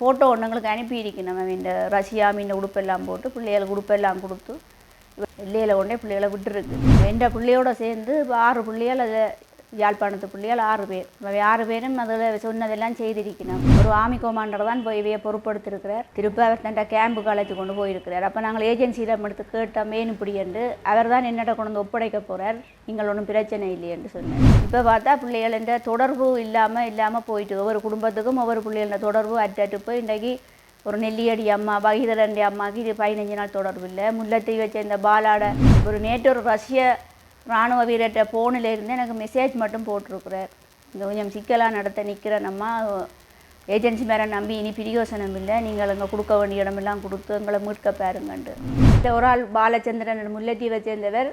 Photo ஒன்று எங்களுக்கு அனுப்பியிருக்கணும். இந்த ரஷ்யா மீன் உடுப்பெல்லாம் போட்டு பிள்ளைகளுக்கு உடுப்பெல்லாம் கொடுத்து எல்லையில் கொண்டே பிள்ளைகளை விட்டுருக்கு. எந்த பிள்ளையோட சேர்ந்து இப்போ 6 பிள்ளைகள் அதில் யாழ்ப்பாணத்து பிள்ளைகள் 6 பேர். 6 பேரும் அதில் சொன்னதெல்லாம் செய்திருக்கணும். ஒரு ஆர்மி கமாண்டர் தான் போய் இவையை பொறுப்படுத்திருக்கிறார். திருப்பி அவர் தன் கேம்புக்கு அழைச்சி கொண்டு போயிருக்கிறார். அப்போ நாங்கள் ஏஜென்சியிடம் எடுத்து கேட்டோம் ஏன் இப்படி என்று. அவர் தான் என்னிட கொண்டு வந்து ஒப்படைக்க போகிறார், நீங்கள் ஒன்றும் பிரச்சனை இல்லை என்று சொன்னார். இப்போ பார்த்தா பிள்ளைகள் என்ற தொடர்பு இல்லாமல் போயிட்டு ஒவ்வொரு குடும்பத்துக்கும் ஒவ்வொரு பிள்ளைகள தொடர்பு அட்டு போய் இன்றைக்கு ஒரு நெல்லியடி அம்மா பகிதரண்டி அம்மாவுக்கு இது 15 நாள் தொடர்பு இல்லை. முல்லைத்தீவை சேர்ந்த பாலாட ஒரு நேற்று ஒரு ரஷ்ய இராணுவ வீரர்கிட்ட ஃபோனிலேருந்து எனக்கு மெசேஜ் மட்டும் போட்டிருக்கிறார். இங்கே கொஞ்சம் சிக்கலாக நடத்த நிற்கிற நம்ம ஏஜென்சி மேலே நம்பி இனி பிரியோசனம் இல்லை, நீங்கள் இங்கே கொடுக்க வேண்டிய இடமெல்லாம் கொடுத்து எங்களை மீட்க பாருங்கண்டு. இந்த ஒரு ஆள் பாலச்சந்திரன் முல்லைத்தீவை சேர்ந்தவர்,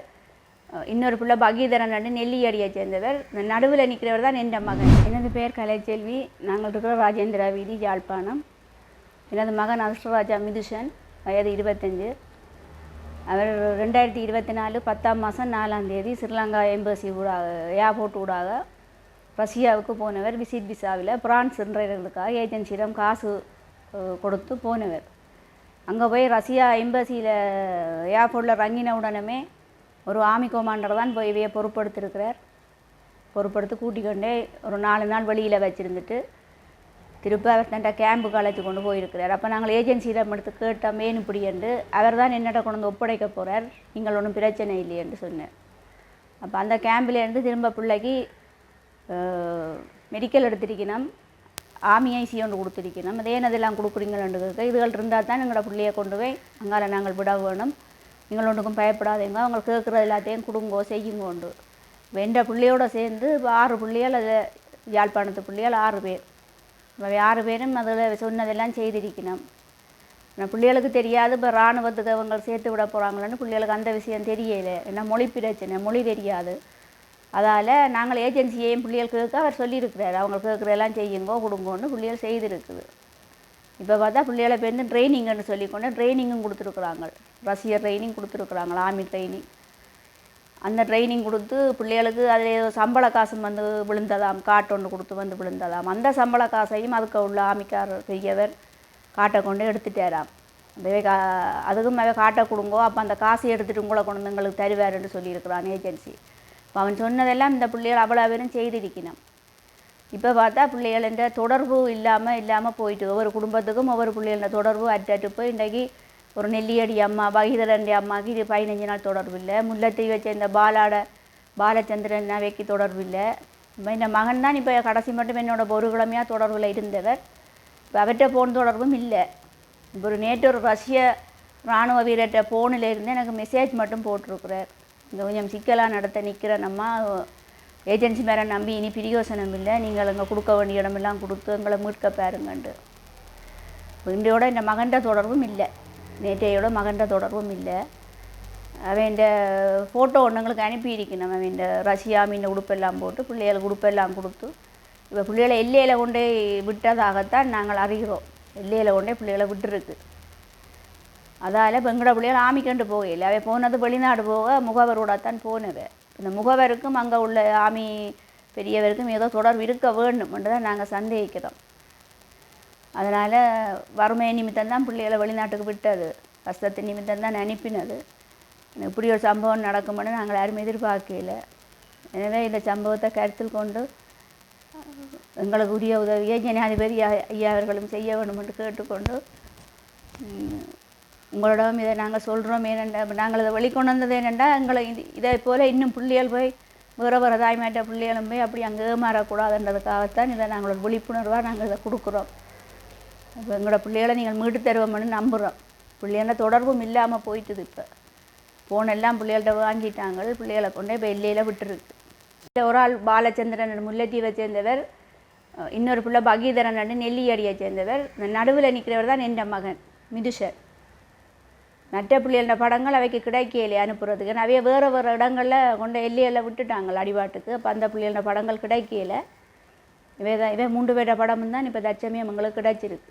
இன்னொரு பிள்ளை பகீதரன் நெல்லியடியை சேர்ந்தவர், நடுவில் நிற்கிறவர் தான் என் மகன். எனது பேர் கலைச்செல்வி. நாங்கள் இருக்கிற ராஜேந்திரா வீதி யாழ்ப்பாணம். எனது மகன் அஷ்டராஜா மிதுஷன், வயது 25. அவர் 2024 10ஆம் மாதம் 4ஆம் தேதி ஸ்ரீலங்கா எம்பசி ஊடாக ஏர்போர்ட் ஊடாக ரஷ்யாவுக்கு போனவர். விசிட் விசாவில் பிரான்ஸ் என்றதுக்காக ஏஜென்சியிடம் காசு கொடுத்து போனவர். அங்கே போய் ரஷ்யா எம்பசியில் ஏர்போர்ட்டில் இறங்கின உடனே ஒரு ஆர்மி கமாண்டர் தான் போய் இவையை பொறுப்படுத்திருக்கிறார். பொறுப்படுத்தி கூட்டிக்கொண்டே ஒரு 4 நாள் வெளியில் வச்சுருந்துட்டு திருப்பி அவர் தன் கேம்புக்கு அழைச்சி கொண்டு போயிருக்கிறார். அப்போ நாங்கள் ஏஜென்சியிடம் எடுத்து கேட்டோம் ஏன் இப்படி என்று. அவர் தான் என்னிட கொண்டு வந்து ஒப்படைக்க போகிறார், நீங்கள் ஒன்றும் பிரச்சனை இல்லை என்று சொன்னார். அப்போ அந்த கேம்பிலேருந்து திரும்ப பிள்ளைக்கு மெடிக்கல் எடுத்திருக்கணும், ஆர்மி ஐசி ஒன்று கொடுத்துருக்கணும். அதே அதெல்லாம் கொடுக்குறீங்களேன்னு கேட்க, இதுகள் இருந்தால் தான் எங்களோட பிள்ளையை கொண்டு போய் அங்கால நாங்கள் விட வேணும், நீங்கள் ஒன்றுக்கும் பயப்படாதீங்க, அவங்க கேட்குறது எல்லாத்தையும் கொடுங்கோ செய்யுங்கோண்டு. எந்த பிள்ளையோடு சேர்ந்து இப்போ 6 பிள்ளைகள் அதில் யாழ்ப்பாணத்து பிள்ளைகள் 6 பேர். 6 பேரும் அதில் சொன்னதெல்லாம் செய்திருக்கணும். பிள்ளைகளுக்கு தெரியாது இப்போ இராணுவத்துக்கு அவங்க சேர்த்து விட போகிறாங்களேன்னு பிள்ளைகளுக்கு அந்த விஷயம் தெரியலை. ஏன்னா மொழி பிரச்சனை, மொழி தெரியாது. அதால் நாங்கள் ஏஜென்சியையும் பிள்ளைகள் கேட்க அவர் சொல்லியிருக்கிறார், அவங்க கேட்குறதெல்லாம் செய்யுங்கோ கொடுங்கோன்னு பிள்ளைகள் செய்திருக்குது. இப்போ பார்த்தா பிள்ளைகளை பேருந்து ட்ரைனிங்குன்னு சொல்லிக்கொண்டு ட்ரைனிங்கும் கொடுத்துருக்குறாங்க. ரஷ்ய ட்ரைனிங் கொடுத்துருக்குறாங்க, ஆர்மி ட்ரைனிங். அந்த ட்ரைனிங் கொடுத்து பிள்ளைகளுக்கு அதில் சம்பள காசும் வந்து விழுந்ததாம், காட்டு ஒன்று கொடுத்து வந்து விழுந்ததாம். அந்த சம்பள காசையும் அதுக்கு உள்ள ஆமிக்காரர் பெரியவர் காட்டை கொண்டு எடுத்துட்டாராம். அதுக்கும் மேலே காட்டை கொடுங்கோ, அப்போ அந்த காசை எடுத்துகிட்டு உங்களை கொண்டு வந்து எங்களுக்கு தருவாருன்னு சொல்லியிருக்கிறான் ஏஜென்சி. இப்போ அவன் சொன்னதெல்லாம் இந்த பிள்ளைகள் அவ்வளோ பேரும் செய்திருக்கணும். இப்போ பார்த்தா பிள்ளைகள் என்ற தொடர்பு இல்லாமல் போயிட்டு ஒவ்வொரு குடும்பத்துக்கும் ஒவ்வொரு பிள்ளைகள தொடர்பு அட்டு போய் இன்றைக்கு ஒரு நெல்லியடி அம்மா பகிதரண்டி அம்மாவுக்கு இது 15 நாள் தொடர்பு இல்லை. முல்லைத்தீவை சேர்ந்த பாலச்சந்திரன் அவைக்கு தொடர்பு இல்லை. இப்போ இந்த மகன் தான் இப்போ கடைசி மட்டும் என்னோட ஒரு கிழமையாக தொடர்பில் இருந்தவர். இப்போ அவர்கிட்ட ஃபோன் தொடர்பும் இல்லை. இப்போ ஒரு நேற்று ஒரு ரஷ்ய இராணுவ வீரர்கிட்ட ஃபோனிலேருந்து எனக்கு மெசேஜ் மட்டும் போட்டிருக்கிறார். இங்கே கொஞ்சம் சிக்கலாக நடத்த நிற்கிற நம்ம ஏஜென்சி மேலே நம்பி இனி பிரியோசனம் இல்லை, நீங்கள் இங்கே கொடுக்க வேண்டிய இடமெல்லாம் கொடுத்து எங்களை மீட்க பாருங்கண்டு. இன்றையோட இந்த மகன்கிட்ட தொடர்பும் இல்லை, நேற்றையோட மகன்கிட்ட தொடர்பும் இல்லை. அவன் இந்த ஃபோட்டோ ஒன்று எங்களுக்கு அனுப்பியிருக்கணும். அவன் இந்த ரஷ்யா மீன் உடுப்பெல்லாம் போட்டு பிள்ளைகளுக்கு உடுப்பெல்லாம் கொடுத்து இப்போ பிள்ளைகளை எல்லையில் கொண்டே விட்டதாகத்தான் நாங்கள் அறிகிறோம். எல்லையில் கொண்டே பிள்ளைகளை விட்டுருக்கு. அதால் இப்போ எங்களோட பிள்ளைகள் ஆமிக்கண்டு போகலை. அவன் போனது வெளிநாடு போக முகவரோடத்தான் போனவன். இந்த முகவருக்கும் அங்கே உள்ள ஆமி பெரியவருக்கும் ஏதோ தொடர்பு இருக்க வேண்டும் என்று தான் நாங்கள் சந்தேகிக்கிறோம். அதனால் வறுமை நிமித்தம் தான் பிள்ளைகளை வெளிநாட்டுக்கு விட்டது, கஷ்டத்து நிமித்தம் தான் அனுப்பினது. இப்படி ஒரு சம்பவம் நடக்கும்னு நாங்கள் யாரும் எதிர்பார்க்கல. எனவே இந்த சம்பவத்தை கருத்தில் கொண்டு எங்களுக்கு உரிய உதவியை ஜனாதிபதி ஐயா அவர்களும் செய்ய வேண்டும் என்று கேட்டுக்கொண்டு உங்களிடம் இதை நாங்கள் சொல்கிறோம். ஏனென்றா நாங்கள் இதை வெளிக்கொண்டு வந்தது என்னென்னா, எங்களை இதை போல் இன்னும் பிள்ளைகள் போய் வேறு தாய்மாட்ட பிள்ளைகளும் போய் அப்படி அங்கே ஏமாறக்கூடாதுன்றதுக்காகத்தான் இதை நாங்கள் ஒரு விழிப்புணர்வாக நாங்கள் இதை கொடுக்குறோம். இப்போ எங்களோட பிள்ளைகளை நீங்கள் மீட்டு தருவோம்னு நம்புகிறோம். பிள்ளைகள தொடர்பும் இல்லாமல் போயிட்டுது. இப்போ ஃபோனெல்லாம் பிள்ளைகள்கிட்ட வாங்கிட்டாங்க, பிள்ளைகளை கொண்டே இப்போ எல்லையில் விட்டுருக்கு. ஒரு ஆள் பாலச்சந்திரன் முல்லைத்தீவை சேர்ந்தவர், இன்னொரு பிள்ளை பகீதரன் நெல்லியடியை சேர்ந்தவர், நடுவில் நிற்கிறவர் தான் என் மகன் மிதுஷன். மற்ற பிள்ளைகளோட படங்கள் அவைக்கு கிடைக்கலையே அனுப்புறதுக்கு. நிறைய வேறு இடங்களில் கொண்ட எல்லையில் விட்டுட்டாங்க அடிபாட்டுக்கு. அப்போ அந்த பிள்ளைகளோட படங்கள் கிடைக்கல. இவை 3 பேரோட படமும் தான் இப்போ தச்சமயம் எங்களுக்கு கிடைச்சிருக்கு.